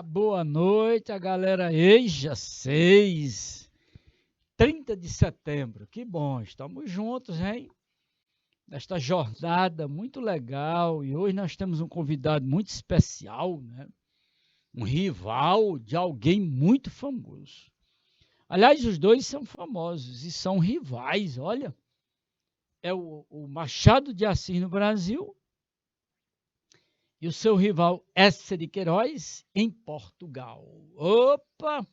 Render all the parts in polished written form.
Boa noite, a galera EJA 6, 30 de setembro. Que bom, estamos juntos, hein? Nesta jornada muito legal. E hoje nós temos um convidado muito especial, né? Um rival de alguém muito famoso. Aliás, os dois são famosos e são rivais, olha. É o Machado de Assis no Brasil e o seu rival Eça de Queiroz em Portugal. Opa!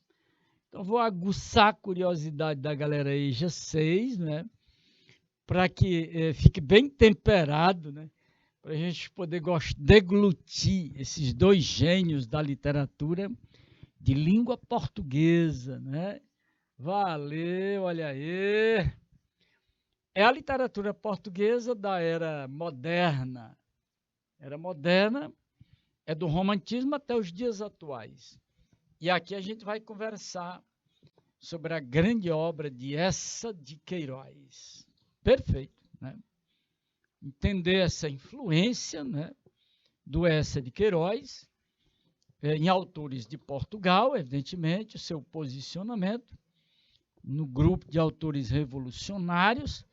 Então vou aguçar a curiosidade da galera aí, já 6, né? Para que fique bem temperado, né? Para a gente poder deglutir esses dois gênios da literatura de língua portuguesa, né? Valeu, olha aí! É a literatura portuguesa da era moderna. Era moderna, é do romantismo até os dias atuais. E aqui a gente vai conversar sobre a grande obra de Eça de Queiroz. Perfeito, né? Entender essa influência, né, do Eça de Queiroz em autores de Portugal, evidentemente, o seu posicionamento no grupo de autores revolucionários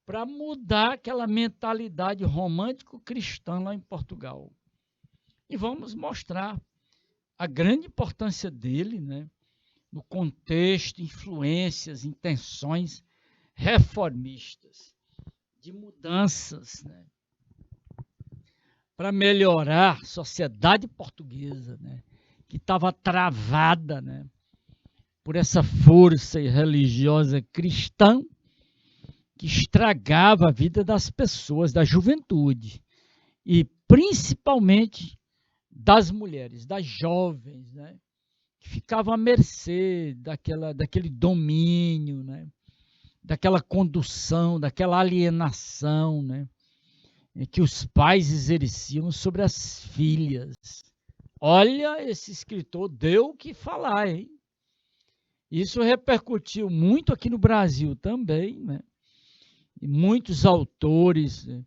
para mudar aquela mentalidade romântico-cristã lá em Portugal. E vamos mostrar a grande importância dele, né, no contexto, influências, intenções reformistas, de mudanças, né, para melhorar a sociedade portuguesa, né, que estava travada, né, por essa força religiosa cristã que estragava a vida das pessoas, da juventude, e principalmente das mulheres, das jovens, né, que ficavam à mercê daquele domínio, né, daquela condução, daquela alienação, né, que os pais exerciam sobre as filhas. Olha, esse escritor deu o que falar, hein? Isso repercutiu muito aqui no Brasil também, né? E muitos autores, né,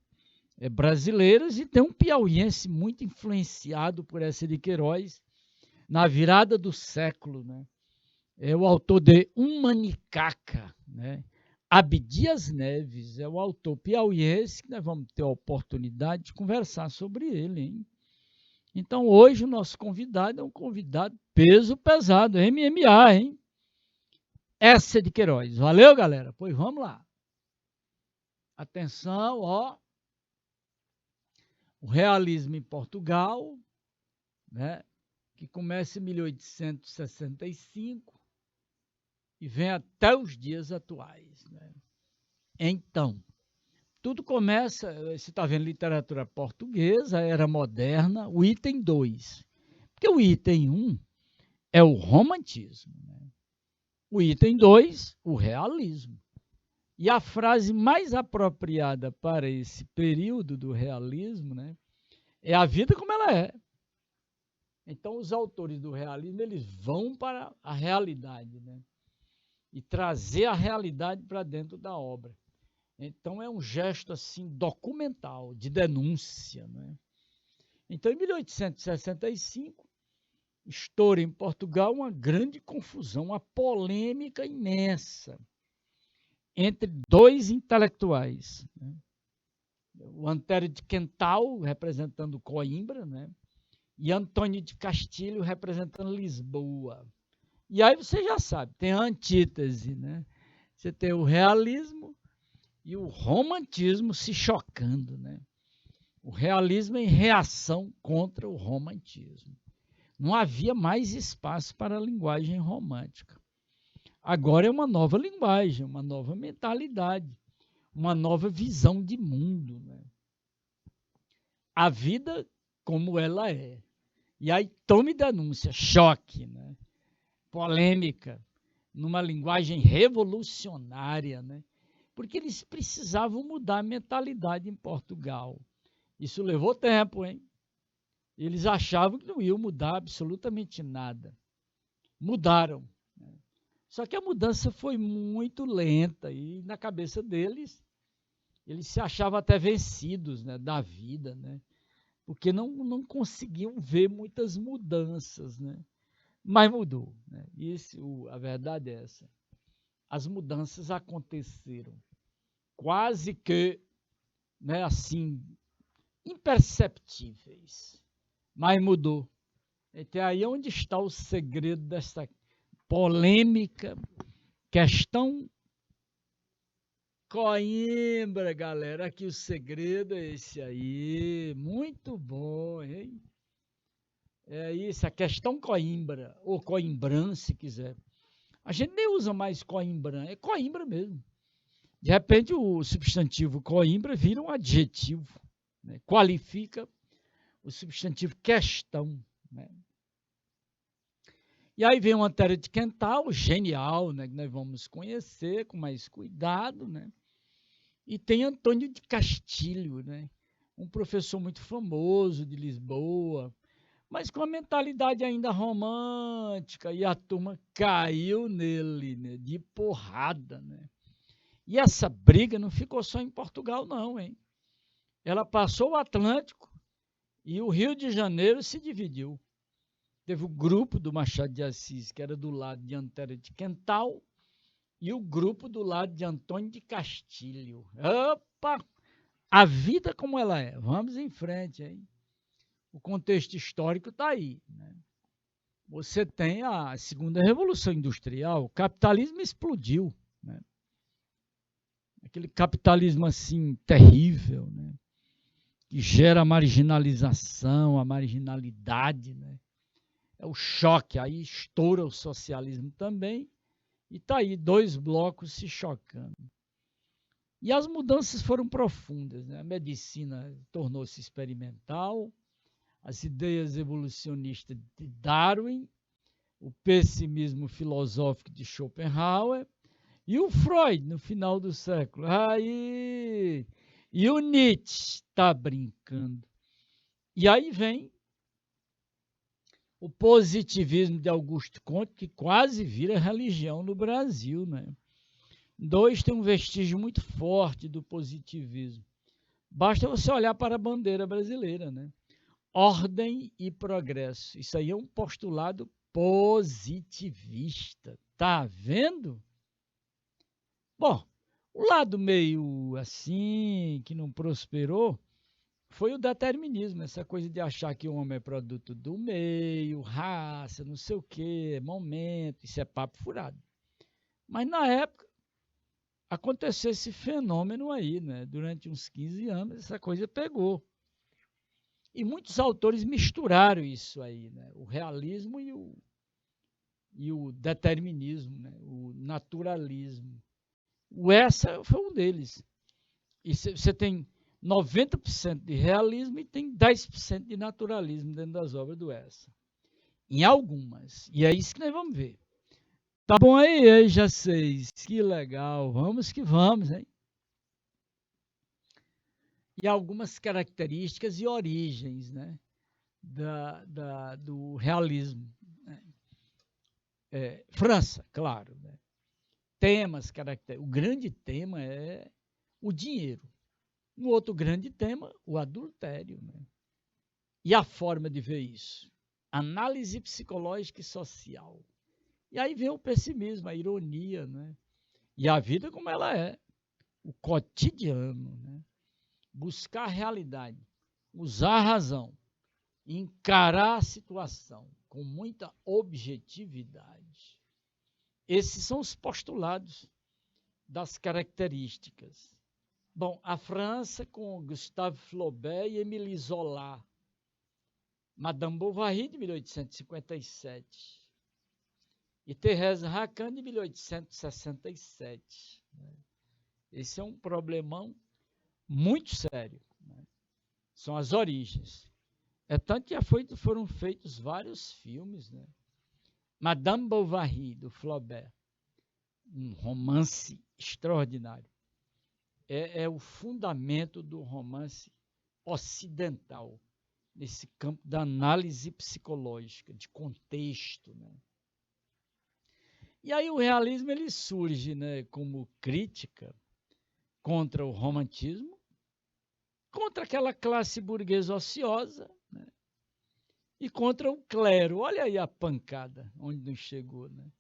brasileiros, e tem um piauiense muito influenciado por Eça de Queiroz na virada do século, né? É o autor de Humanicaca, né? Abdias Neves é o autor piauiense, que nós vamos ter a oportunidade de conversar sobre ele, hein? Então, hoje, o nosso convidado é um convidado peso pesado, MMA, hein? Eça de Queiroz. Valeu, galera? Pois vamos lá. Atenção, ó. O realismo em Portugal, né? Que começa em 1865 e vem até os dias atuais, né? Então, tudo começa, você está vendo literatura portuguesa, era moderna, o item 2. Porque o item 1 é o romantismo, né? O item 2, o realismo. E a frase mais apropriada para esse período do realismo, né, é a vida como ela é. Então, os autores do realismo, eles vão para a realidade, né, e trazer a realidade para dentro da obra. Então, é um gesto assim documental, de denúncia, né? Então, em 1865, estoura em Portugal uma grande confusão, uma polêmica imensa entre dois intelectuais, né? O Antero de Quental, representando Coimbra, né? E Antônio de Castilho, representando Lisboa. E aí você já sabe, tem a antítese, né? Você tem o realismo e o romantismo se chocando, né? O realismo em reação contra o romantismo. Não havia mais espaço para a linguagem romântica. Agora é uma nova linguagem, uma nova mentalidade, uma nova visão de mundo, né? A vida como ela é. E aí tome denúncia, choque, né? Polêmica, numa linguagem revolucionária, né? Porque eles precisavam mudar a mentalidade em Portugal. Isso levou tempo, hein? Eles achavam que não iam mudar absolutamente nada. Mudaram. Só que a mudança foi muito lenta e na cabeça deles, eles se achavam até vencidos, né, da vida, né? Porque não conseguiam ver muitas mudanças, né? mas mudou, né? Isso, a verdade é essa. As mudanças aconteceram quase que, né, assim, imperceptíveis, mas mudou. Então aí onde está o segredo dessa polêmica questão Coimbra, galera. Aqui o segredo é esse aí. Muito bom, hein? É isso, a questão Coimbra, ou Coimbran, se quiser. A gente nem usa mais Coimbra, é Coimbra mesmo. De repente, o substantivo Coimbra vira um adjetivo, né? Qualifica o substantivo questão. Né? E aí vem uma Antero de Quental, genial, né? Que nós vamos conhecer com mais cuidado, né? E tem Antônio de Castilho, né? Um professor muito famoso de Lisboa, mas com a mentalidade ainda romântica, e a turma caiu nele, né? De porrada, né? E essa briga não ficou só em Portugal, não, hein? Ela passou o Atlântico e o Rio de Janeiro se dividiu. Teve o grupo do Machado de Assis, que era do lado de Antero de Quental, e o grupo do lado de Antônio de Castilho. Opa! A vida como ela é. Vamos em frente, hein? O contexto histórico está aí. Né? Você tem a segunda revolução industrial, o capitalismo explodiu. Né? Aquele capitalismo assim terrível, né? Que gera a marginalização, a marginalidade. Né? É o choque, aí estoura o socialismo também. E está aí, dois blocos se chocando. E as mudanças foram profundas. Né? A medicina tornou-se experimental, as ideias evolucionistas de Darwin, o pessimismo filosófico de Schopenhauer e o Freud no final do século. Aí, e o Nietzsche está brincando. E aí vem o positivismo de Augusto Comte, que quase vira religião no Brasil. Né? Dois tem um vestígio muito forte do positivismo. Basta você olhar para a bandeira brasileira, né? Ordem e progresso. Isso aí é um postulado positivista. Tá vendo? Bom, o lado meio assim, que não prosperou, foi o determinismo, essa coisa de achar que o homem é produto do meio, raça, não sei o quê, momento, isso é papo furado. Mas na época aconteceu esse fenômeno aí, né? Durante uns 15 anos, essa coisa pegou. E muitos autores misturaram isso aí, né? O realismo e o determinismo, né? O naturalismo. O Essa foi um deles. E você tem 90% de realismo e tem 10% de naturalismo dentro das obras do Essa. Em algumas. E é isso que nós vamos ver. Tá bom aí, já sei. Que legal. Vamos que vamos, hein? E algumas características e origens, né? Do realismo. Né? França, claro. Né? Temas, características. O grande tema é o dinheiro. Um outro grande tema, o adultério. Né? E a forma de ver isso? Análise psicológica e social. E aí vem o pessimismo, a ironia, né? E a vida como ela é, o cotidiano, né? Buscar a realidade, usar a razão, encarar a situação com muita objetividade. Esses são os postulados das características. Bom, a França com Gustave Flaubert e Émile Zola, Madame Bovary de 1857 e Thérèse Racan de 1867. Esse é um problemão muito sério. Né? São as origens. É tanto que foram feitos vários filmes. Né? Madame Bovary, do Flaubert, um romance extraordinário. É o fundamento do romance ocidental, nesse campo da análise psicológica, de contexto. Né? E aí o realismo ele surge, né, como crítica contra o romantismo, contra aquela classe burguesa ociosa, né? e contra o clero. Olha aí a pancada, onde nos chegou, né?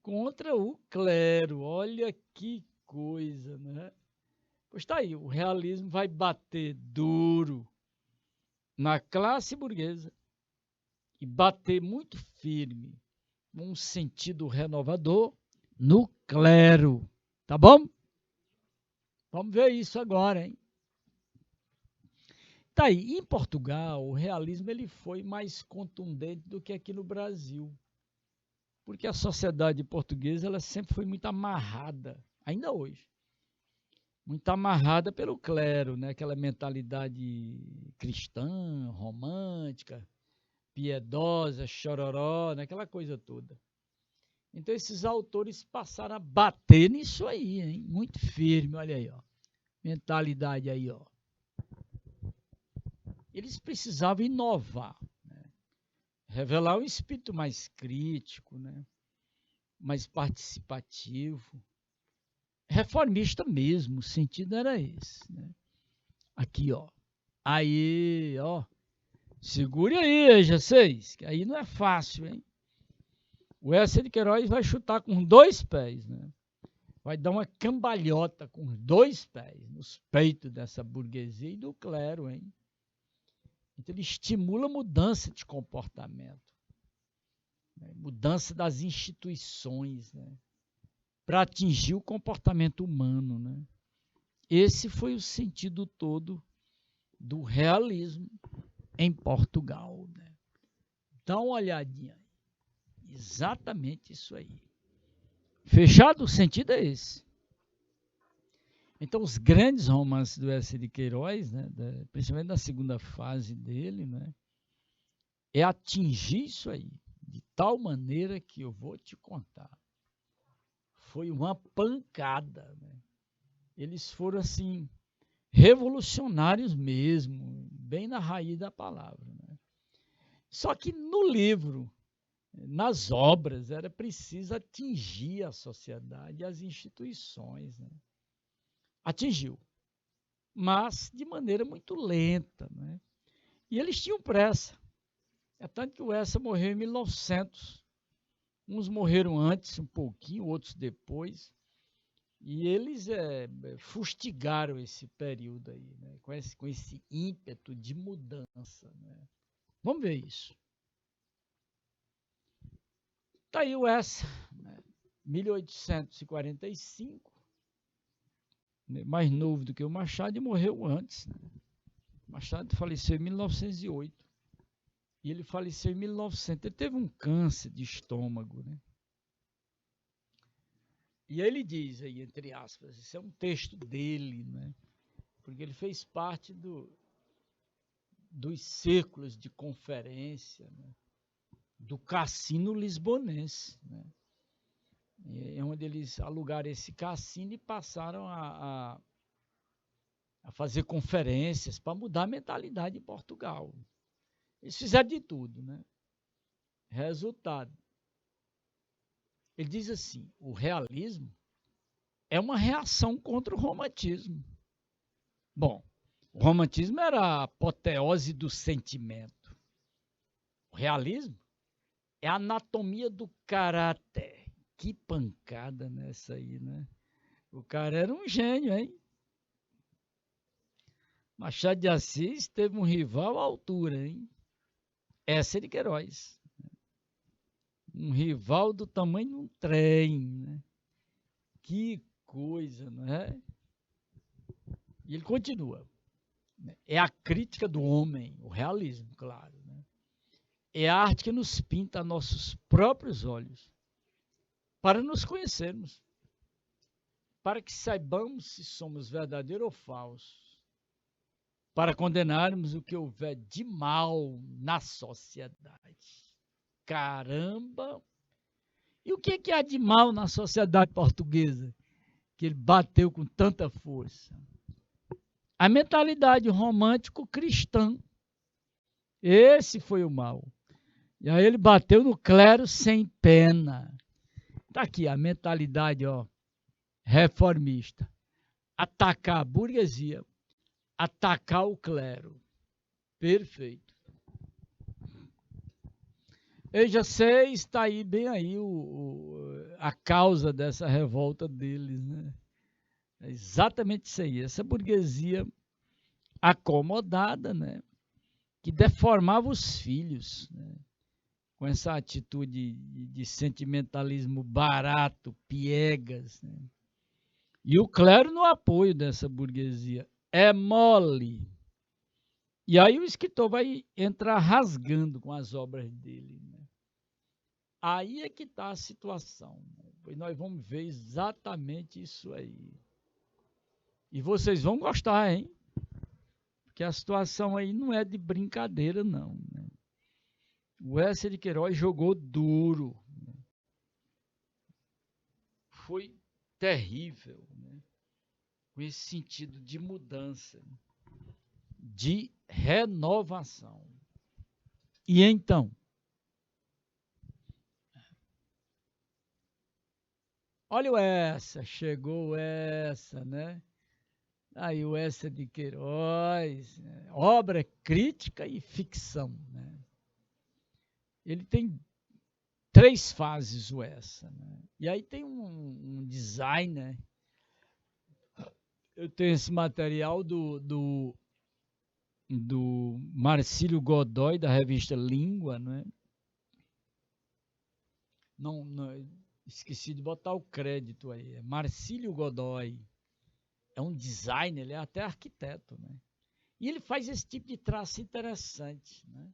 Contra o clero, olha que coisa, né? Pois está aí, o realismo vai bater duro na classe burguesa e bater muito firme, num sentido renovador, no clero. Tá bom? Vamos ver isso agora, hein? Tá aí, em Portugal, o realismo ele foi mais contundente do que aqui no Brasil, porque a sociedade portuguesa ela sempre foi muito amarrada, ainda hoje, muito amarrada pelo clero, né? Aquela mentalidade cristã, romântica, piedosa, chororó, né? Aquela coisa toda. Então esses autores passaram a bater nisso aí, hein? Muito firme, olha aí, ó. Mentalidade aí, ó. Eles precisavam inovar, né? Revelar um espírito mais crítico, né? Mais participativo, reformista mesmo, o sentido era esse, né? Aqui, ó. Aí, ó. Segure aí, G6, que aí não é fácil, hein? O Eça de Queiroz vai chutar com 2 pés, né? Vai dar uma cambalhota com 2 pés nos peitos dessa burguesia e do clero, hein? Então ele estimula mudança de comportamento, né? Mudança das instituições, né? Para atingir o comportamento humano, né? Esse foi o sentido todo do realismo em Portugal, né? Dá uma olhadinha aí. Exatamente isso aí. Fechado? O sentido é esse. Então, os grandes romances do Eça de Queiroz, né, principalmente na segunda fase dele, né, é atingir isso aí, de tal maneira que eu vou te contar. Foi uma pancada. Né? Eles foram, assim, revolucionários mesmo, bem na raiz da palavra. Né? Só que no livro, nas obras, era preciso atingir a sociedade e as instituições. Né? Atingiu, mas de maneira muito lenta. Né? E eles tinham pressa. É tanto que o Eça morreu em 1900. Uns morreram antes, um pouquinho, outros depois. E eles fustigaram esse período aí, né? com esse ímpeto de mudança. Né? Vamos ver isso. Está aí o Eça, né? 1845, mais novo do que o Machado, e morreu antes. Né? O Machado faleceu em 1908. E ele faleceu em 1900. Ele teve um câncer de estômago. Né? E ele diz aí, entre aspas, isso é um texto dele, né? Porque ele fez parte dos círculos de conferência, né? Do cassino lisbonense, né? É onde eles alugaram esse cassino e passaram a fazer conferências para mudar a mentalidade em Portugal. Eles fizeram de tudo, né? Resultado. Ele diz assim, o realismo é uma reação contra o romantismo. Bom, o romantismo era a apoteose do sentimento. O realismo é a anatomia do caráter. Que pancada nessa aí, né? O cara era um gênio, hein? Machado de Assis teve um rival à altura, hein? Eça de Queiroz. Um rival do tamanho de um trem, né? Que coisa, não é? E ele continua. É a crítica do homem, o realismo, claro. Né? É a arte que nos pinta a nossos próprios olhos, para nos conhecermos, para que saibamos se somos verdadeiros ou falsos, para condenarmos o que houver de mal na sociedade. Caramba! E o que há de mal na sociedade portuguesa que ele bateu com tanta força? A mentalidade romântico-cristã. Esse foi o mal. E aí ele bateu no clero sem pena. Está aqui a mentalidade reformista. Atacar a burguesia, atacar o clero. Perfeito. Eu já sei, está aí bem aí a causa dessa revolta deles, né? É exatamente isso aí, essa burguesia acomodada, né? Que deformava os filhos, né? Com essa atitude de sentimentalismo barato, piegas, né? E o clero no apoio dessa burguesia. É mole. E aí o escritor vai entrar rasgando com as obras dele, né? Aí é que está a situação, né? E nós vamos ver exatamente isso aí. E vocês vão gostar, hein? Porque a situação aí não é de brincadeira, não, né? O Wesley de Queiroz jogou duro. Foi terrível, né? Com esse sentido de mudança, de renovação. E então, olha essa, chegou essa, né? Aí o essa de Queiroz, né? Obra crítica e ficção, né? Ele tem três fases o essa, né? E aí tem um designer. Eu tenho esse material do Marcílio Godoy, da revista Língua, né? Não, esqueci de botar o crédito aí. É Marcílio Godoy. É um designer, ele é até arquiteto, né? E ele faz esse tipo de traço interessante, né?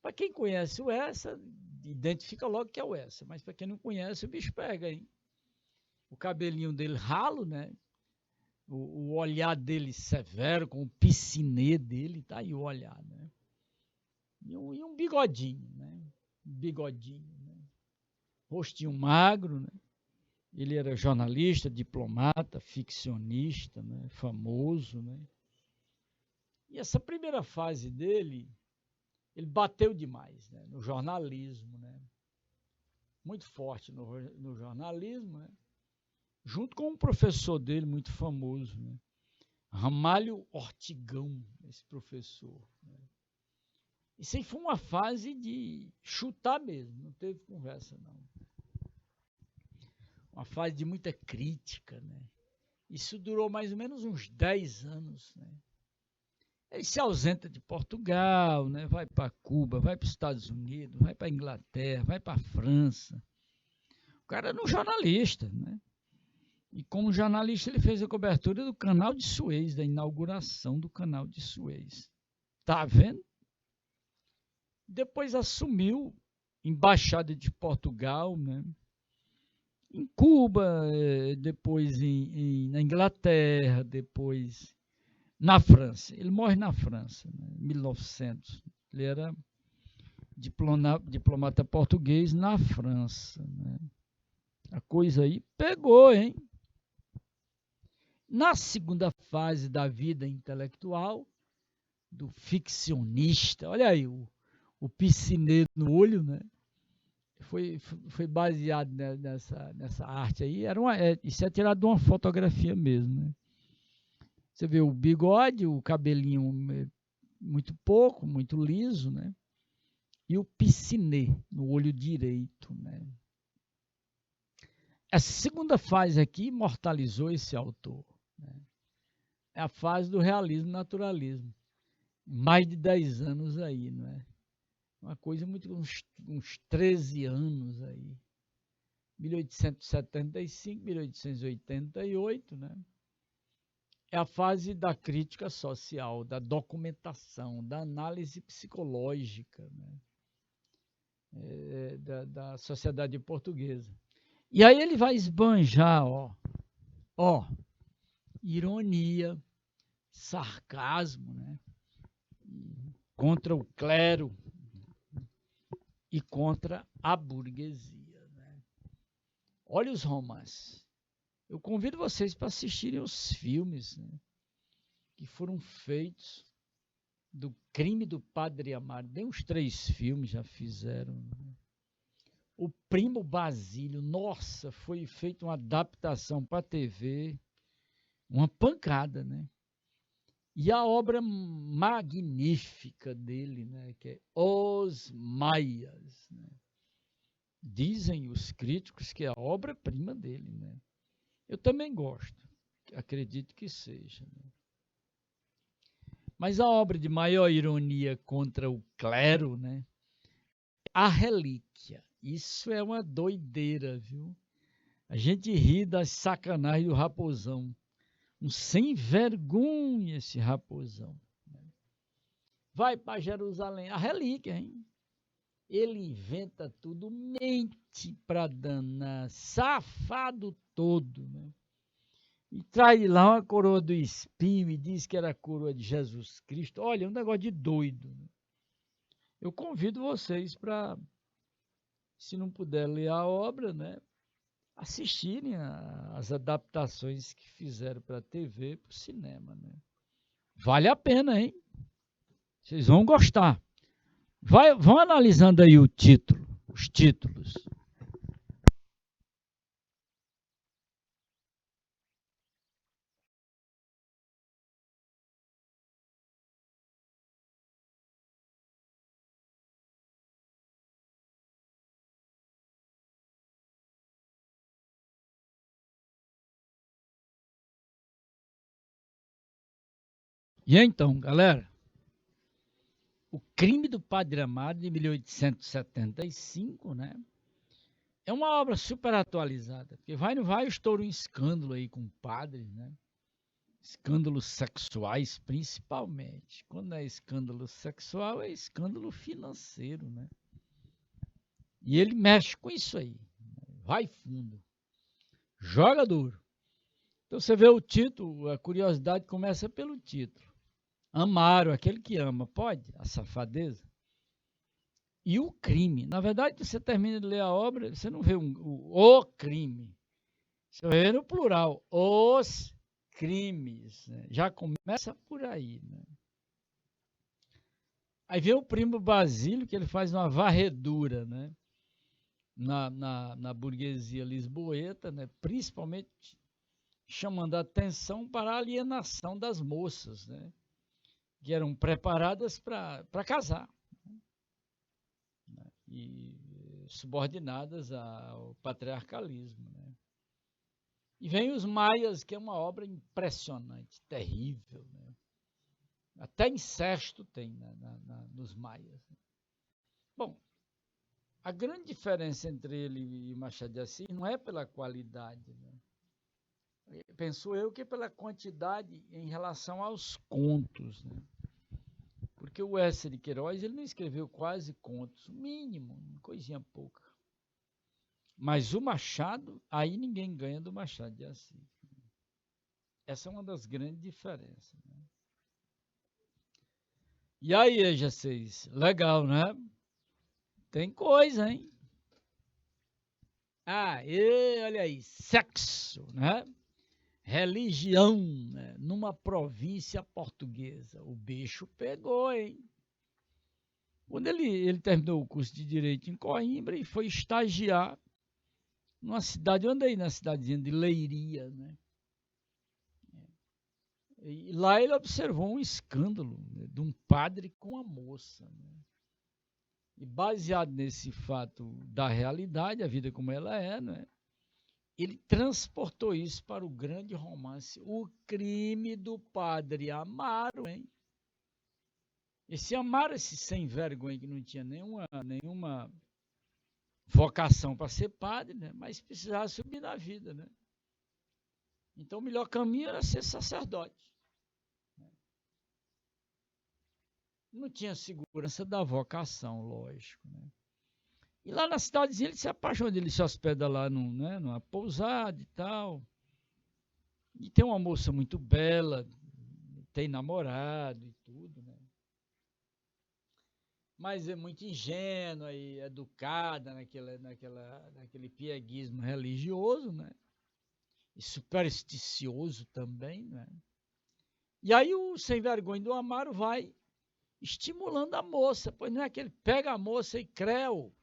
Para quem conhece o Essa, identifica logo que é o Essa, mas para quem não conhece, o bicho pega, hein? O cabelinho dele ralo, né? O olhar dele severo, com o piscinê dele, tá aí o olhar, né? E um bigodinho, né? Bigodinho, né? Rostinho magro, né? Ele era jornalista, diplomata, ficcionista, né? Famoso, né? E essa primeira fase dele, ele bateu demais, né? No jornalismo, né? Muito forte no jornalismo, né? Junto com um professor dele muito famoso, né? Ramalho Ortigão, esse professor. Né? Isso aí foi uma fase de chutar mesmo, não teve conversa não. Uma fase de muita crítica, né? Isso durou mais ou menos uns 10 anos, né? Ele se ausenta de Portugal, né? Vai para Cuba, vai para os Estados Unidos, vai para a Inglaterra, vai para a França. O cara era um jornalista, né? E como jornalista ele fez a cobertura do Canal de Suez, da inauguração do Canal de Suez. Tá vendo? Depois assumiu embaixada de Portugal, né? Em Cuba, depois na Inglaterra, depois na França. Ele morre na França, né? Em 1900. Ele era diplomata português na França. Né? A coisa aí pegou, hein? Na segunda fase da vida intelectual, do ficcionista, olha aí, o piscineiro no olho, né? Foi baseado nessa arte aí. Isso é tirado de uma fotografia mesmo, né? Você vê o bigode, o cabelinho muito pouco, muito liso, né? E o piscinê no olho direito, né? Essa segunda fase aqui imortalizou esse autor. Né? É a fase do realismo naturalismo. Mais de 10 anos aí, não é? Uma coisa muito, uns 13 anos aí. 1875, 1888, né? É a fase da crítica social, da documentação, da análise psicológica, né? Da sociedade portuguesa. E aí ele vai esbanjar, ó, ironia, sarcasmo, né? Contra o clero e contra a burguesia. Né? Olha os romances. Eu convido vocês para assistirem os filmes, né, que foram feitos do Crime do Padre Amaro. Tem uns 3 filmes já fizeram. Né? O Primo Basílio, nossa, foi feita uma adaptação para a TV, uma pancada, né? E a obra magnífica dele, né, que é Os Maias, né? Dizem os críticos que é a obra-prima dele, né? Eu também gosto, acredito que seja. Né? Mas a obra de maior ironia contra o clero, né? A Relíquia. Isso é uma doideira, viu? A gente ri das sacanagens do Raposão. Um sem vergonha esse Raposão. Vai para Jerusalém, a relíquia, hein? Ele inventa tudo, mente para danar, safado todo, né? E traz de lá uma coroa do espinho e diz que era a coroa de Jesus Cristo. Olha, um negócio de doido. Né? Eu convido vocês para, se não puder ler a obra, né, assistirem as adaptações que fizeram para a TV e para o cinema. Né? Vale a pena, hein? Vocês vão gostar. Vão analisando aí o título, os títulos. E então, galera, o crime do Padre Amaro, de 1875, né? É uma obra super atualizada, porque vai não vai estoura um escândalo aí com padres, né? Escândalos sexuais, principalmente. Quando é escândalo sexual, é escândalo financeiro, né? E ele mexe com isso aí. Vai fundo. Joga duro. Então você vê o título, a curiosidade começa pelo título. Amaro, aquele que ama, pode? A safadeza. E o crime. Na verdade, você termina de ler a obra, você não vê o crime. Você vê no plural, os crimes. Né? Já começa por aí. Né? Aí vem o primo Basílio, que ele faz uma varredura, né? Na burguesia lisboeta, né? Principalmente chamando a atenção para a alienação das moças, né? Que eram preparadas para casar. Né? E subordinadas ao patriarcalismo. Né? E vem os Maias, que é uma obra impressionante, terrível. Né? Até incesto tem nos Maias. Bom, a grande diferença entre ele e Machado de Assis não é pela qualidade, né? Penso eu que pela quantidade em relação aos contos. Né? Porque o Ecer de Queiroz ele não escreveu quase contos, mínimo, coisinha pouca. Mas o Machado, aí ninguém ganha do Machado de Assis. Essa é uma das grandes diferenças. Né? E aí, EJ6, legal, né? Tem coisa, hein? Ah, e olha aí, sexo, né? Religião, né? Numa província portuguesa. O bicho pegou, hein? Quando ele terminou o curso de Direito em Coimbra e foi estagiar numa cidade, eu andei na cidadezinha de Leiria, né? E lá ele observou um escândalo, né, de um padre com a moça. Né? E baseado nesse fato da realidade, a vida como ela é, né? Ele transportou isso para o grande romance O Crime do Padre Amaro, hein? Esse Amaro, esse sem vergonha que não tinha nenhuma vocação para ser padre, né? Mas precisava subir na vida, né? Então o melhor caminho era ser sacerdote. Não tinha segurança da vocação, lógico, né? E lá na cidadezinha ele se apaixona, ele se hospeda lá numa pousada e tal. E tem uma moça muito bela, tem namorado e tudo, né? Mas é muito ingênua e educada naquele pieguismo religioso, né? E supersticioso também, né? E aí o sem vergonha do Amaro vai estimulando a moça, pois não é que ele pega a moça e creu.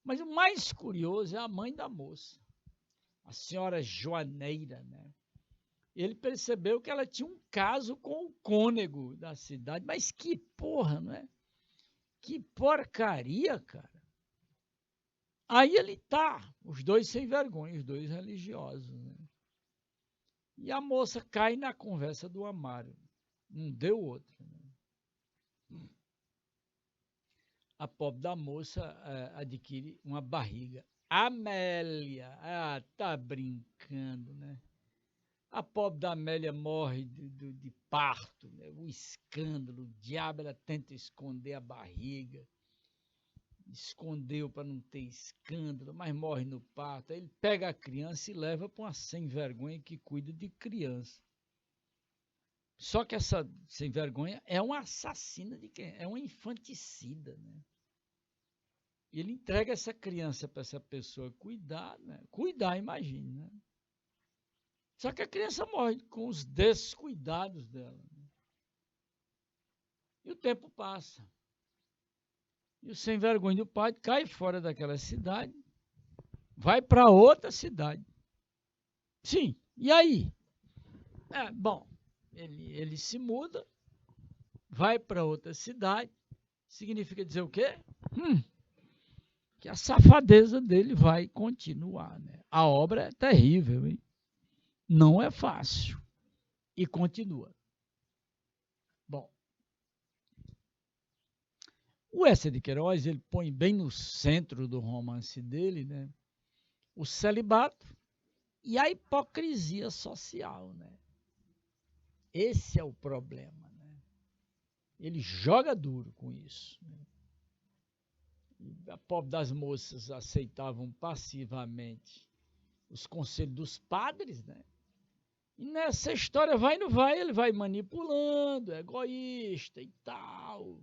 Mas o mais curioso é a mãe da moça, a senhora Joaneira, né? Ele percebeu que ela tinha um caso com o cônego da cidade. Mas que porra, não é? Que porcaria, cara. Aí ele tá, os dois sem vergonha, os dois religiosos, né? E a moça cai na conversa do Amaro. Não deu outra. Né? A pobre da moça adquire uma barriga. Amélia, tá brincando, né? A pobre da Amélia morre de parto, né? O escândalo, o diabo, ela tenta esconder a barriga, escondeu para não ter escândalo, mas morre no parto. Aí ele pega a criança e leva para uma sem vergonha que cuida de criança. Só que essa sem vergonha é uma assassina de quem? É uma infanticida, né? E ele entrega essa criança para essa pessoa cuidar, né? Cuidar, imagine, né? Só que a criança morre com os descuidados dela. Né? E o tempo passa. E o sem vergonha do pai cai fora daquela cidade, vai para outra cidade. Sim, e aí? Bom, ele se muda, vai para outra cidade, significa dizer o quê? Que a safadeza dele vai continuar. Né? A obra é terrível, hein? Não é fácil. E continua. Bom, o Eça de Queiroz, ele põe bem no centro do romance dele, né? O celibato e a hipocrisia social, né? Esse é o problema, né? Ele joga duro com isso. Né? A pobre das moças aceitavam passivamente os conselhos dos padres, né? E nessa história vai e não vai, ele vai manipulando, é egoísta e tal,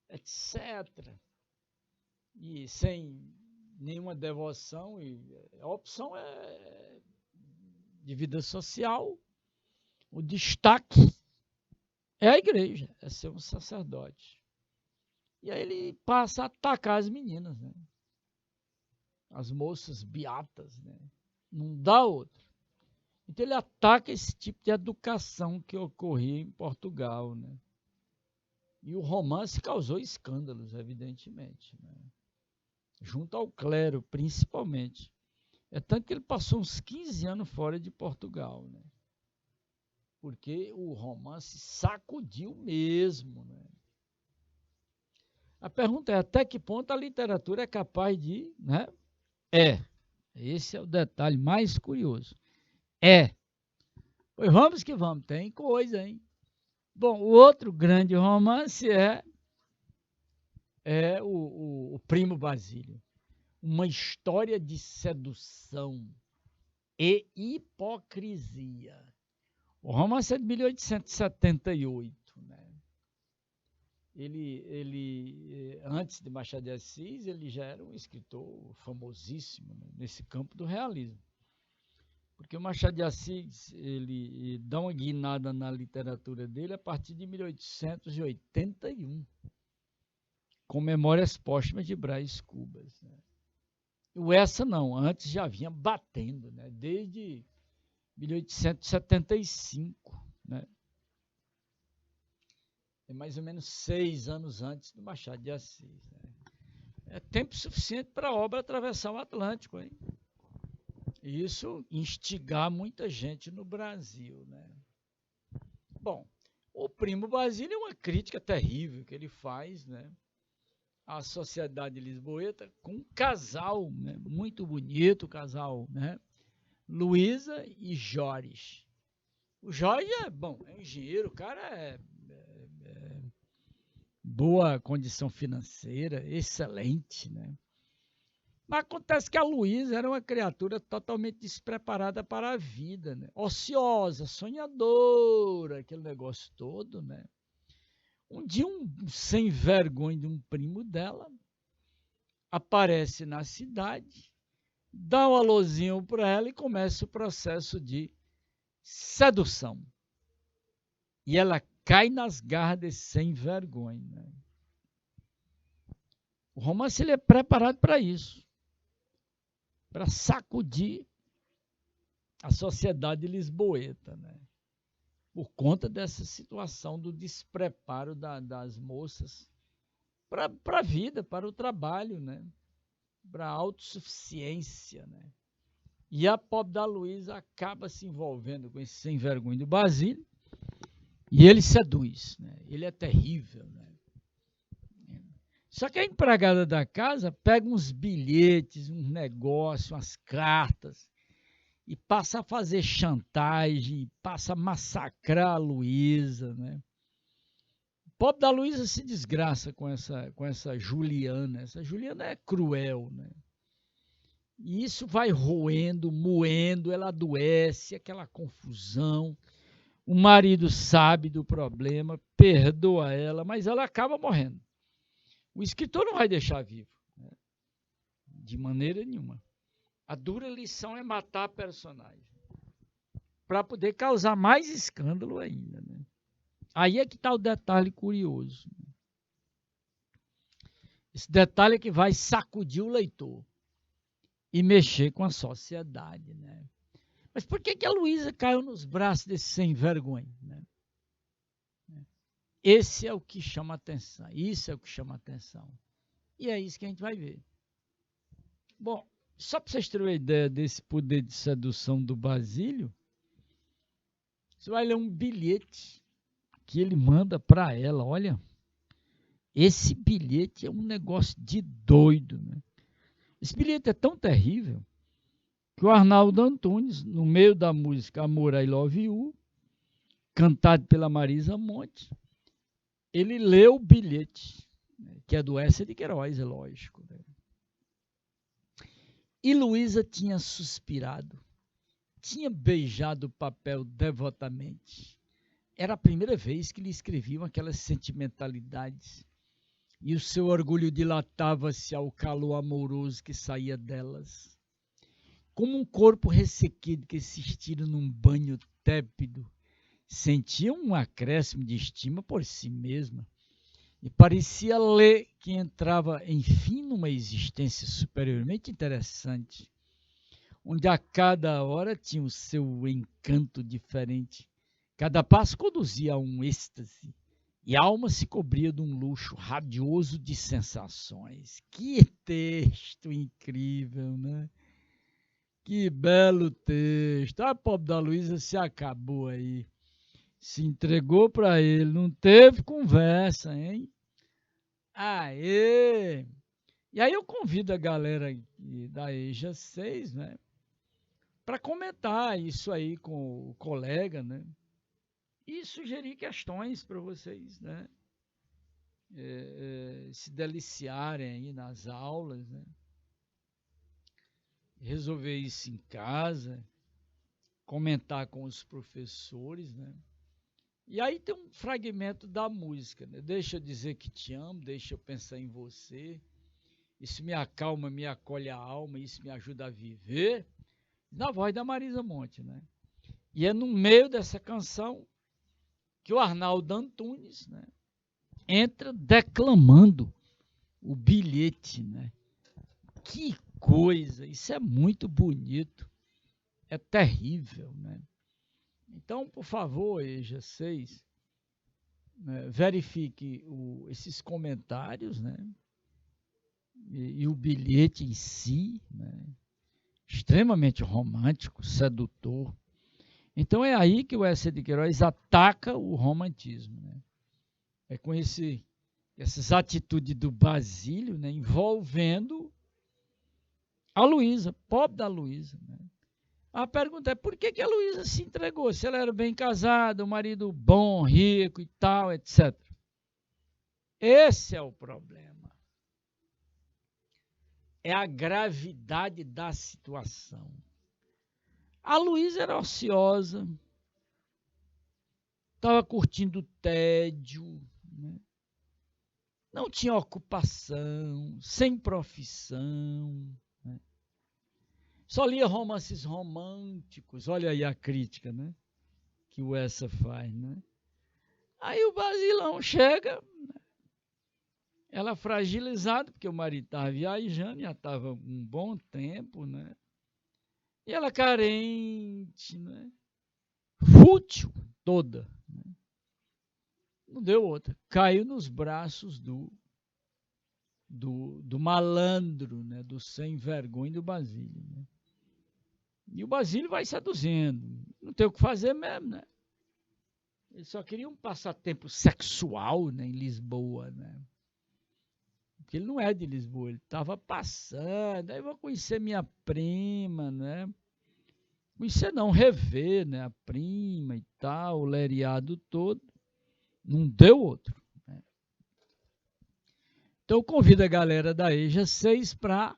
etc. E sem nenhuma devoção, e a opção é de vida social, o destaque é a igreja, é ser um sacerdote. E aí ele passa a atacar as meninas, né? As moças beatas, né? Não dá outra. Então ele ataca esse tipo de educação que ocorria em Portugal, né? E o romance causou escândalos, evidentemente, né? Junto ao clero, principalmente. É tanto que ele passou uns 15 anos fora de Portugal, né? Porque o romance sacudiu mesmo, né? A pergunta é até que ponto a literatura é capaz de, né? Esse é o detalhe mais curioso. Pois vamos que vamos, tem coisa, hein? Bom, o outro grande romance é o Primo Basílio. Uma história de sedução e hipocrisia. O romance é de 1878, né? Antes de Machado de Assis, ele já era um escritor famosíssimo, né, nesse campo do realismo. Porque o Machado de Assis, ele dá uma guinada na literatura dele a partir de 1881, com Memórias Póstumas de Brás Cubas. Né? O Essa não, antes já vinha batendo, né? Desde 1875, né? É mais ou menos 6 anos antes do Machado de Assis. Né? É tempo suficiente para a obra atravessar o Atlântico, hein? E isso instigar muita gente no Brasil, né? Bom, o Primo Basílio é uma crítica terrível que ele faz, né? À sociedade lisboeta com um casal, né, muito bonito, casal, né? Luísa e Jorge. O Jorge é engenheiro, o cara é boa condição financeira, excelente, né? Mas acontece que a Luísa era uma criatura totalmente despreparada para a vida, né? Ociosa, sonhadora, aquele negócio todo, né? Um dia um sem vergonha de um primo dela aparece na cidade, dá um alôzinho para ela e começa o processo de sedução. E ela cai nas garras desse sem vergonha. Né? O romance ele é preparado para isso, para sacudir a sociedade lisboeta, né? Por conta dessa situação do despreparo das moças para a vida, para o trabalho, né? Para a autossuficiência, né? E a pobre da Luísa acaba se envolvendo com esse sem vergonha do Basílio e ele seduz, né? Ele é terrível, né? Só que a empregada da casa pega uns bilhetes, uns negócios, umas cartas e passa a fazer chantagem, passa a massacrar a Luísa, né? O pobre da Luísa se desgraça com essa Juliana. Essa Juliana é cruel, né? E isso vai roendo, moendo, ela adoece, aquela confusão. O marido sabe do problema, perdoa ela, mas ela acaba morrendo. O escritor não vai deixar vivo, né? De maneira nenhuma. A dura lição é matar a personagem para poder causar mais escândalo ainda, né? Aí é que está o detalhe curioso. Esse detalhe é que vai sacudir o leitor e mexer com a sociedade, né? Mas por que a Luísa caiu nos braços desse sem vergonha, né? Esse é o que chama atenção, isso é o que chama atenção. E é isso que a gente vai ver. Bom, só para vocês terem uma ideia desse poder de sedução do Basílio, você vai ler um bilhete que ele manda para ela. Olha, esse bilhete é um negócio de doido, né? Esse bilhete é tão terrível que o Arnaldo Antunes, no meio da música Amor, I Love You, cantado pela Marisa Monte, ele leu o bilhete, né, que é do Eça de Queiroz, é lógico, né? E Luísa tinha suspirado, tinha beijado o papel devotamente. Era a primeira vez que lhe escreviam aquelas sentimentalidades. E o seu orgulho dilatava-se ao calor amoroso que saía delas. Como um corpo ressequido que se estira num banho tépido, sentia um acréscimo de estima por si mesma e parecia ler que entrava, enfim, numa existência superiormente interessante, onde a cada hora tinha o seu encanto diferente. Cada passo conduzia a um êxtase e a alma se cobria de um luxo radioso de sensações. Que texto incrível, né? Que belo texto. A pobre da Luísa se acabou aí. Se entregou para ele, não teve conversa, hein? Aê! E aí eu convido a galera da EJA 6, né, para comentar isso aí com o colega, né? E sugerir questões para vocês, né? Se deliciarem aí nas aulas, né? Resolver isso em casa, comentar com os professores, né? E aí tem um fragmento da música, né? Deixa eu dizer que te amo, deixa eu pensar em você. Isso me acalma, me acolhe a alma, isso me ajuda a viver. Na voz da Marisa Monte, né? E é no meio dessa canção que o Arnaldo Antunes, né, entra declamando o bilhete, né? Que coisa! Isso é muito bonito. É terrível, né? Então, por favor, EJA 6, né, verifique esses comentários, né? E o bilhete em si, né? Extremamente romântico, sedutor. Então é aí que o Eça de Queiroz ataca o romantismo, né? É com essas atitudes do Basílio, né, envolvendo a Luísa, pobre da Luísa, né? A pergunta é por que a Luísa se entregou? Se ela era bem casada, um marido bom, rico e tal, etc. Esse é o problema. É a gravidade da situação. A Luísa era ociosa, estava curtindo o tédio, né? Não tinha ocupação, sem profissão, né? Só lia romances românticos. Olha aí a crítica, né, que o Eça faz, né? Aí o Basilão chega, ela fragilizada, porque o marido estava viajando, já estava um bom tempo, né? E ela carente, né? Fútil toda. Né? Não deu outra. Caiu nos braços do malandro, né? Do sem vergonha do Basílio. Né? E o Basílio vai seduzindo. Não tem o que fazer mesmo, né? Ele só queria um passatempo sexual, né, em Lisboa, né? Porque ele não é de Lisboa, ele estava passando, aí vou conhecer minha prima, né? Conhecer não, rever, né, a prima e tal, o leriado todo. Não deu outro. Né? Então, eu convido a galera da EJA 6 para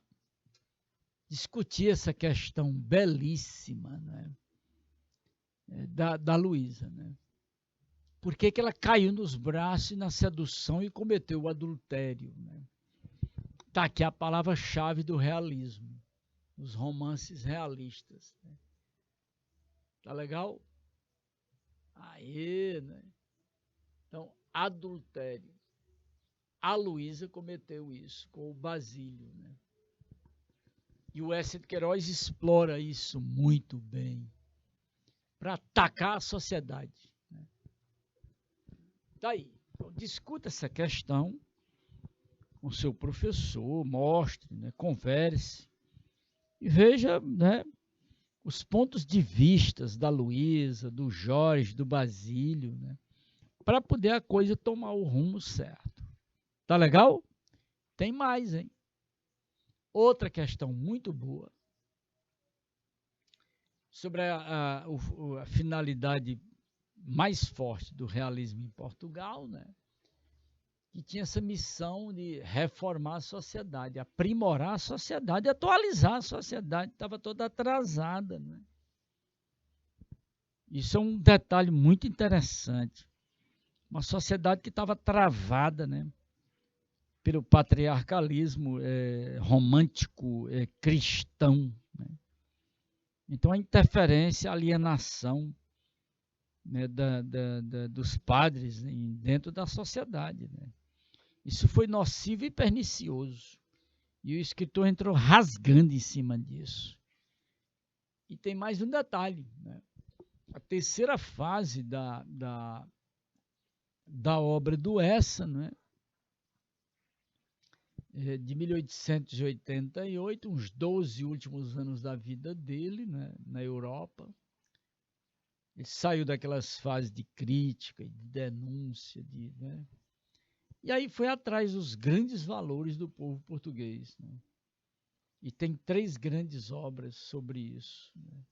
discutir essa questão belíssima, né, da Luísa. Né? Por que ela caiu nos braços e na sedução e cometeu o adultério? Né? Tá aqui a palavra-chave do realismo, os romances realistas. Né? Tá legal? Aí, né? Então, adultério. A Luísa cometeu isso com o Basílio. Né? E o S. de Queiroz explora isso muito bem para atacar a sociedade. Né? Daí, então, discuta essa questão com seu professor, mostre, né? Converse e veja, né, os pontos de vistas da Luísa, do Jorge, do Basílio, né, para poder a coisa tomar o rumo certo. Tá legal? Tem mais, hein? Outra questão muito boa sobre a finalidade mais forte do realismo em Portugal, né? Que tinha essa missão de reformar a sociedade, aprimorar a sociedade, atualizar a sociedade, estava toda atrasada. Né? Isso é um detalhe muito interessante. Uma sociedade que estava travada, né? Pelo patriarcalismo romântico cristão. Né? Então, a interferência, a alienação, né, dos padres dentro da sociedade. Né? Isso foi nocivo e pernicioso. E o escritor entrou rasgando em cima disso. E tem mais um detalhe. Né? A terceira fase da obra do Essa, né? De 1888, uns 12 últimos anos da vida dele, né? Na Europa. Ele saiu daquelas fases de crítica, de denúncia, né? E aí foi atrás dos grandes valores do povo português. Né? E tem 3 grandes obras sobre isso. Né?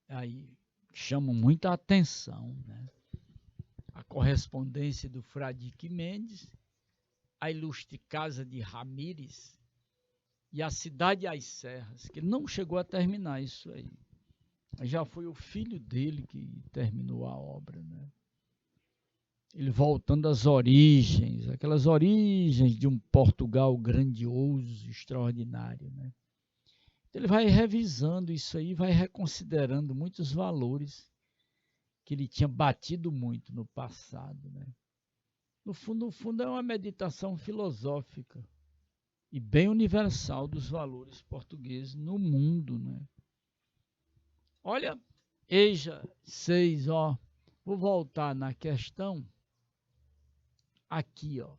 Aí chamam muita atenção. Né? A correspondência do Fradique Mendes, a ilustre Casa de Ramírez e a Cidade às Serras, que ele não chegou a terminar isso aí. Já foi o filho dele que terminou a obra. Né? Ele voltando às origens, aquelas origens de um Portugal grandioso, extraordinário. Né? Então, ele vai revisando isso aí, vai reconsiderando muitos valores que ele tinha batido muito no passado. Né? No fundo, é uma meditação filosófica e bem universal dos valores portugueses no mundo. Né? Olha, EJA 6, ó, vou voltar na questão. Aqui, ó,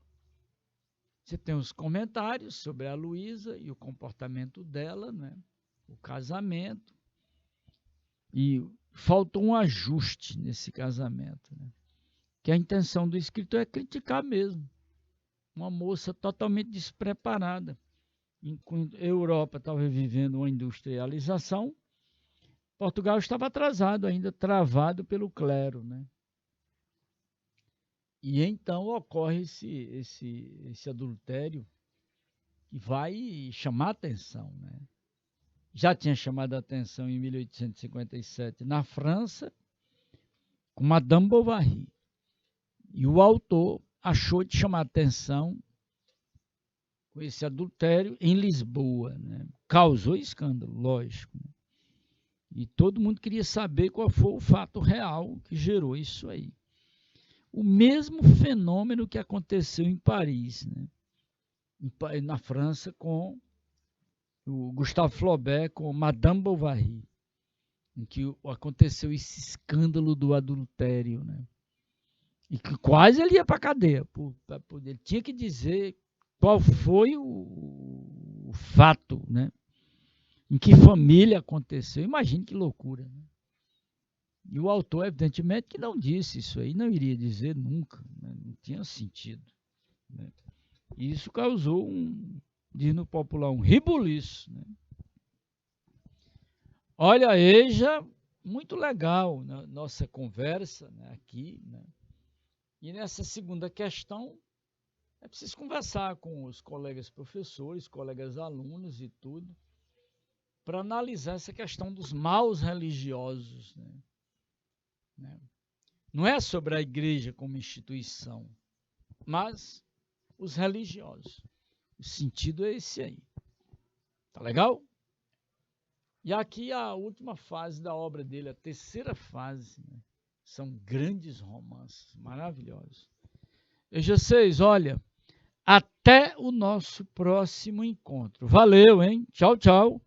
você tem os comentários sobre a Luísa e o comportamento dela, né? O casamento. E faltou um ajuste nesse casamento, né? Que a intenção do escritor é criticar mesmo. Uma moça totalmente despreparada. Enquanto a Europa estava vivendo uma industrialização, Portugal estava atrasado ainda, travado pelo clero, né? E então ocorre esse adultério que vai chamar atenção. Né? Já tinha chamado a atenção em 1857 na França, com Madame Bovary. E o autor achou de chamar atenção com esse adultério em Lisboa. Né? Causou escândalo, lógico. Né? E todo mundo queria saber qual foi o fato real que gerou isso aí. O mesmo fenômeno que aconteceu em Paris, né? Na França, com o Gustave Flaubert com Madame Bovary, em que aconteceu esse escândalo do adultério, né? E que quase ele ia para a cadeia. Ele tinha que dizer qual foi o fato, né? Em que família aconteceu. Imagine que loucura. Né? E o autor, evidentemente, que não disse isso aí, não iria dizer nunca, né? Não tinha sentido. Né? E isso causou diz no popular, um ribuliço. Né? Olha, Eja, muito legal né? Nossa conversa né? Aqui. Né? E nessa segunda questão, é preciso conversar com os colegas professores, colegas alunos e tudo, para analisar essa questão dos maus religiosos. Né? Não é sobre a igreja como instituição, mas os religiosos. O sentido é esse aí. Tá legal? E aqui a última fase da obra dele, a terceira fase. Né? São grandes romances, maravilhosos. EG6, olha, até o nosso próximo encontro. Valeu, hein? Tchau, tchau.